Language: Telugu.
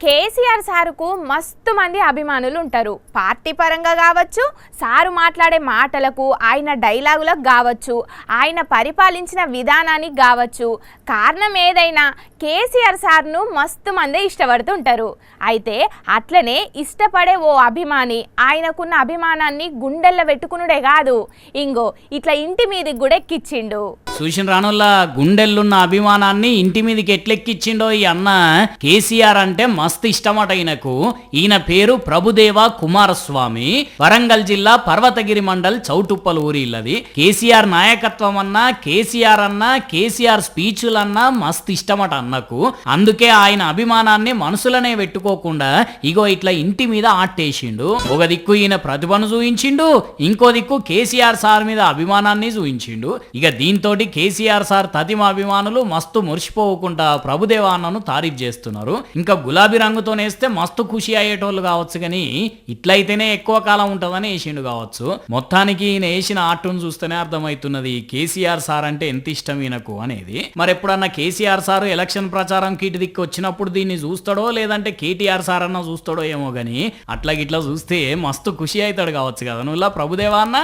కేసీఆర్ సారుకు మస్తు మంది అభిమానులు ఉంటారు. పార్టీ పరంగా కావచ్చు, సారు మాట్లాడే మాటలకు, ఆయన డైలాగులకు కావచ్చు, ఆయన పరిపాలించిన విధానానికి కావచ్చు. కారణం ఏదైనా కేసీఆర్ సార్ను మస్తు మంది ఇష్టపడుతుంటారు. అయితే అట్లనే ఇష్టపడే ఓ అభిమాని ఆయనకున్న అభిమానాన్ని గుండెల్లో పెట్టుకునుడే కాదు, ఇంగో ఇట్లా ఇంటి మీదకి కూడా ఎక్కిచ్చిండు. చూసిన రానుల్లా గుండెల్లున్న అభిమానాన్ని ఇంటి మీదకి ఎట్లెక్కిచ్చిండో ఈ అన్న. కేసీఆర్ అంటే మస్తు ఇష్టమట ఈయనకు. ఈయన పేరు ప్రభుదేవ కుమారస్వామి. వరంగల్ జిల్లా పర్వతగిరి మండల్ చౌటుప్పల్ ఊరి ఇల్లది. కేసీఆర్ నాయకత్వం అన్నా, కేసీఆర్ అన్నా, కేసీఆర్ స్పీచ్లన్నా మస్తు ఇష్టమట అన్నకు. అందుకే ఆయన అభిమానాన్ని మనసులనే పెట్టుకోకుండా ఇగో ఇట్లా ఇంటి మీద ఆట్టేసిండు. ఒక దిక్కు ఈయన ప్రతిభను చూయించిండు, ఇంకో దిక్కు కేసీఆర్ సార్ మీద అభిమానాన్ని చూయించిండు. ఇక దీంతో కేసీఆర్ సార్ తదిమ అభిమానులు మస్తు మురిసిపోకుండా ప్రభుదేవ అన్నను తారీఫ్ చేస్తున్నారు. ఇంకా గులాబీ రంగుతో నేస్తే మస్తు ఖుషి అయ్యేటోళ్ళు కావచ్చు, కానీ ఇట్లయితేనే ఎక్కువ కాలం ఉంటుందని వేసిండు కావచ్చు. మొత్తానికి ఈయన వేసిన ఆర్టును చూస్తేనే అర్థమవుతున్నది కేసీఆర్ సార్ అంటే ఎంత ఇష్టం ఈయనకు అనేది. మరి ఎప్పుడన్నా కేసీఆర్ సార్ ఎలక్షన్ ప్రచారం కీటి దిక్కు వచ్చినప్పుడు దీన్ని చూస్తాడో లేదంటే కేటీఆర్ సార్ అన్న చూస్తాడో ఏమో, కానీ అట్లా గిట్లా చూస్తే మస్తు ఖుషి అవుతాడు కావచ్చు కదా నువ్వు ప్రభుదేవా అన్న.